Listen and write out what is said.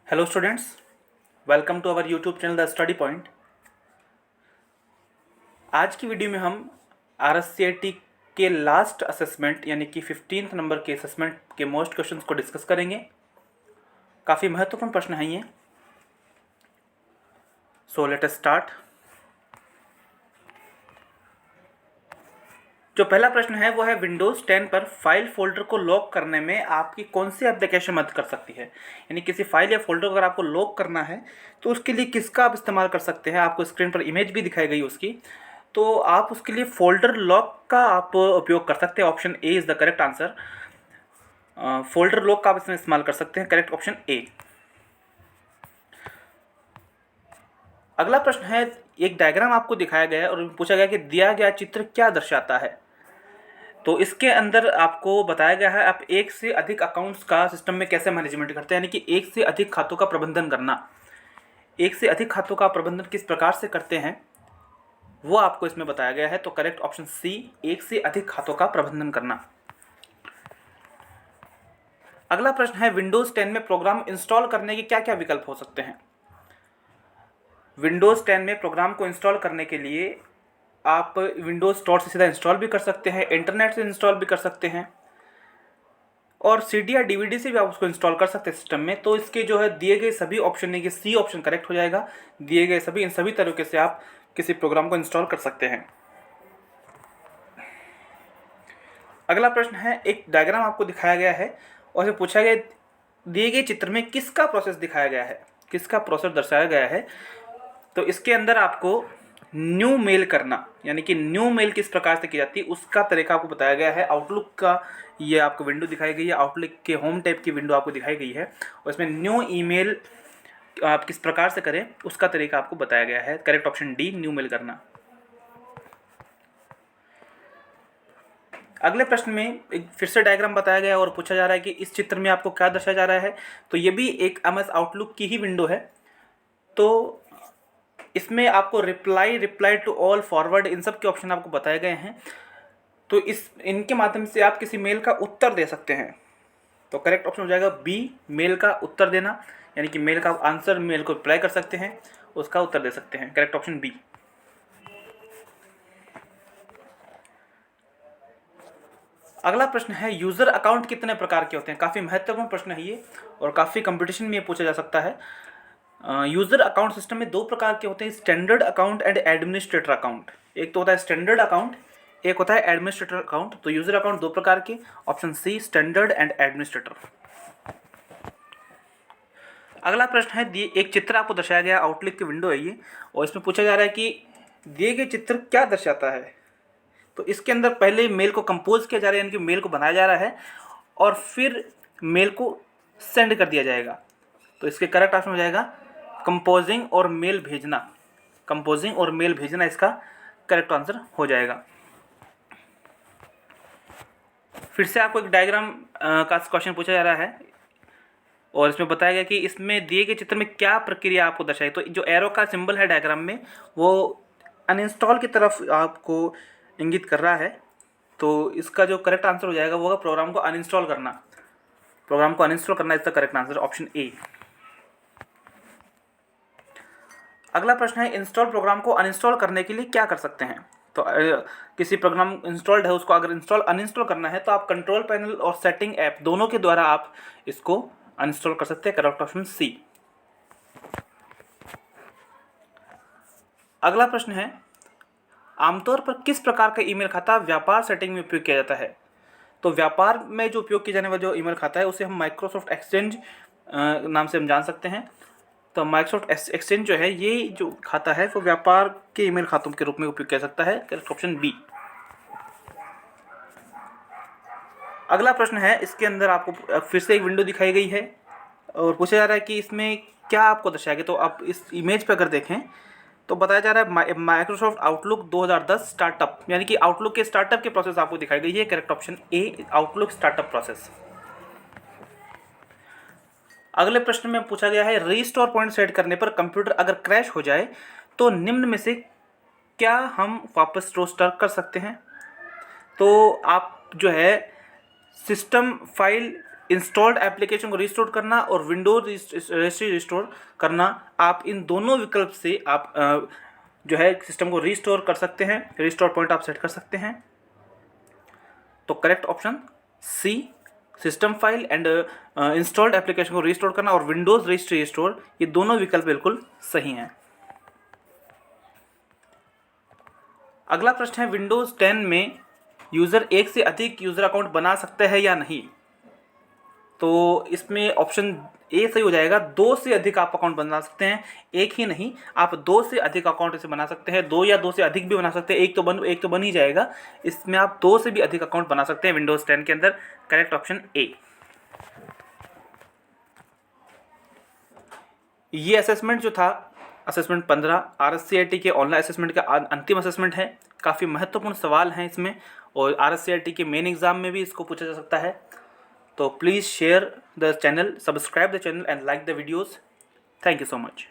Hello students, welcome to our YouTube channel the Study Point. आज की video में हम RSCIT के लास्ट असेसमेंट यानी कि 15th नंबर के असेसमेंट के मोस्ट क्वेश्चंस को डिस्कस करेंगे। काफ़ी महत्वपूर्ण प्रश्न हैं ये। So let us start. जो पहला प्रश्न है वो है विंडोज़ 10 पर फाइल फोल्डर को लॉक करने में आपकी कौन सी एप्लीकेशन मदद कर सकती है। यानी किसी फाइल या फोल्डर को अगर आपको लॉक करना है तो उसके लिए किसका आप इस्तेमाल कर सकते हैं। आपको स्क्रीन पर इमेज भी दिखाई गई उसकी, तो आप उसके लिए फोल्डर लॉक का आप उपयोग कर सकते हैं। Option A is the correct answer. Folder lock का आप इसमें इस्तेमाल कर सकते हैं। Correct option A. अगला प्रश्न है, एक डायग्राम आपको दिखाया गया है और पूछा गया कि दिया गया चित्र क्या दर्शाता है। तो इसके अंदर आपको बताया गया है आप एक से अधिक अकाउंट्स का सिस्टम में कैसे मैनेजमेंट करते हैं, यानी कि एक से अधिक खातों का प्रबंधन करना। एक से अधिक खातों का प्रबंधन किस प्रकार से करते हैं वो आपको इसमें बताया गया है। तो करेक्ट ऑप्शन सी, एक से अधिक खातों का प्रबंधन करना। अगला प्रश्न है, विंडोज 10 में प्रोग्राम इंस्टॉल करने के क्या क्या विकल्प हो सकते हैं। विंडोज 10 में प्रोग्राम को इंस्टॉल करने के लिए आप विंडोज स्टोर से सीधा इंस्टॉल भी कर सकते हैं, इंटरनेट से इंस्टॉल भी कर सकते हैं और CD या DVD से भी आप उसको इंस्टॉल कर सकते हैं सिस्टम में। तो इसके जो है दिए गए सभी ऑप्शन नहीं कि सी ऑप्शन करेक्ट हो जाएगा। दिए गए सभी इन सभी तरीके से आप किसी प्रोग्राम को इंस्टॉल कर सकते हैं। अगला प्रश्न है, एक डायग्राम आपको दिखाया गया है और इसे पूछा गया दिए गए चित्र में किसका प्रोसेस दिखाया गया है, किसका प्रोसेस दर्शाया गया है। तो इसके अंदर आपको न्यू मेल करना, यानी कि न्यू मेल किस प्रकार से की जाती है उसका तरीका आपको बताया गया है। आउटलुक का ये आपको विंडो दिखाई गई है, आउटलुक के होम टैब की विंडो आपको दिखाई गई है और इसमें न्यू ईमेल आप किस प्रकार से करें उसका तरीका आपको बताया गया है। Correct option D, new mail करना। अगले प्रश्न में एक फिर से डायग्राम बताया गया और पूछा जा रहा है कि इस चित्र में आपको क्या दर्शाया जा रहा है। तो ये भी एक MS आउटलुक की ही विंडो है। तो इसमें आपको रिप्लाई टू ऑल, फॉरवर्ड, इन सब के ऑप्शन आपको बताए गए हैं। तो इनके माध्यम से आप किसी मेल का उत्तर दे सकते हैं। तो करेक्ट ऑप्शन हो जाएगा बी, मेल का उत्तर देना, यानी कि मेल का आंसर, मेल को रिप्लाई कर सकते हैं, उसका उत्तर दे सकते हैं। Correct option B. अगला प्रश्न है, यूज़र अकाउंट कितने प्रकार के होते हैं। काफ़ी महत्वपूर्ण प्रश्न है ये और काफ़ी कंपटीशन में ये पूछा जा सकता है। यूज़र अकाउंट सिस्टम में दो प्रकार के होते हैं, standard account and administrator account. एक तो होता है स्टैंडर्ड अकाउंट, एक होता है एडमिनिस्ट्रेटर अकाउंट। तो यूज़र अकाउंट दो प्रकार के, option C, standard and administrator. अगला प्रश्न है, एक चित्र आपको दर्शाया गया, आउटलुक की विंडो है ये और इसमें पूछा जा रहा है कि दिए गए चित्र क्या दर्शाता है। तो इसके अंदर पहले मेल को कंपोज किया जा रहा है, यानी कि मेल को बनाया जा रहा है और फिर मेल को सेंड कर दिया जाएगा। तो इसके करेक्ट ऑप्शन हो जाएगा कंपोजिंग और मेल भेजना। कंपोजिंग और मेल भेजना इसका करेक्ट आंसर हो जाएगा। फिर से आपको एक डायग्राम का क्वेश्चन पूछा जा रहा है और इसमें बताया गया कि इसमें दिए गए चित्र में क्या प्रक्रिया आपको दर्शाई। तो जो एरो का सिंबल है डायग्राम में वो अनइंस्टॉल की तरफ आपको इंगित कर रहा है। तो इसका जो करेक्ट आंसर हो जाएगा वो होगा प्रोग्राम को अनइंस्टॉल करना। प्रोग्राम को अनइंस्टॉल करना इसका करेक्ट आंसर, ऑप्शन ए। अगला प्रश्न है, इंस्टॉल प्रोग्राम को अनइंस्टॉल करने के लिए क्या कर सकते हैं। तो किसी प्रोग्राम इंस्टॉल्ड है उसको अगर अनइंस्टॉल करना है तो आप कंट्रोल पैनल और सेटिंग ऐप दोनों के द्वारा आप इसको अनइंस्टॉल कर सकते हैं। Correct option C. अगला प्रश्न है, आमतौर पर किस प्रकार का ईमेल खाता व्यापार सेटिंग में उपयोग किया जाता है। तो व्यापार में जो उपयोग किया जाने वाला जो ईमेल खाता है उसे हम माइक्रोसॉफ्ट एक्सचेंज नाम से हम जान सकते हैं। तो माइक्रोसॉफ्ट एक्सचेंज जो है ये जो खाता है वो व्यापार के ईमेल खातों के रूप में उपयोग किया जा सकता है। Correct option B. अगला प्रश्न है, इसके अंदर आपको फिर से एक विंडो दिखाई गई है और पूछा जा रहा है कि इसमें क्या आपको दर्शाया गया। तो आप इस इमेज पर अगर देखें तो बताया जा रहा है माइक्रोसॉफ्ट आउटलुक 2010 स्टार्टअप, यानी कि आउटलुक के स्टार्टअप की प्रोसेस आपको दिखाई गई है। Correct option A, outlook startup process. अगले प्रश्न में पूछा गया है, रीस्टोर पॉइंट सेट करने पर कंप्यूटर अगर क्रैश हो जाए तो निम्न में से क्या हम वापस रिस्टोर कर सकते हैं। तो आप जो है सिस्टम फाइल इंस्टॉल्ड एप्लीकेशन को रिस्टोर करना और विंडोज रजिस्ट्री रिस्टोर करना, आप इन दोनों विकल्प से आप जो है सिस्टम को रिस्टोर कर सकते हैं, रिस्टोर पॉइंट आप सेट कर सकते हैं। तो correct option C, system file and installed application को रिस्टोर करना और विंडोज रजिस्ट्री रिस्टोर, ये दोनों विकल्प बिल्कुल सही हैं। अगला प्रश्न है विंडोज 10 में यूज़र एक से अधिक यूज़र अकाउंट बना सकता है या नहीं। तो इसमें ऑप्शन ए सही हो जाएगा, 2 से अधिक आप अकाउंट बना सकते हैं, एक ही नहीं, आप 2 से अधिक अकाउंट इसे बना सकते हैं, 2 या 2 से अधिक भी बना सकते हैं, एक तो बन ही जाएगा, इसमें आप 2 से भी अधिक अकाउंट बना सकते हैं विंडोज़ 10 के अंदर। Correct option A. ये असेसमेंट जो था, असेसमेंट 15 RSCIT के ऑनलाइन असेसमेंट का अंतिम असेसमेंट है। काफ़ी महत्वपूर्ण सवाल हैं इसमें और RSCIT के मेन एग्जाम में भी इसको पूछा जा सकता है। तो please share the channel, subscribe the channel and like the videos. Thank you so much.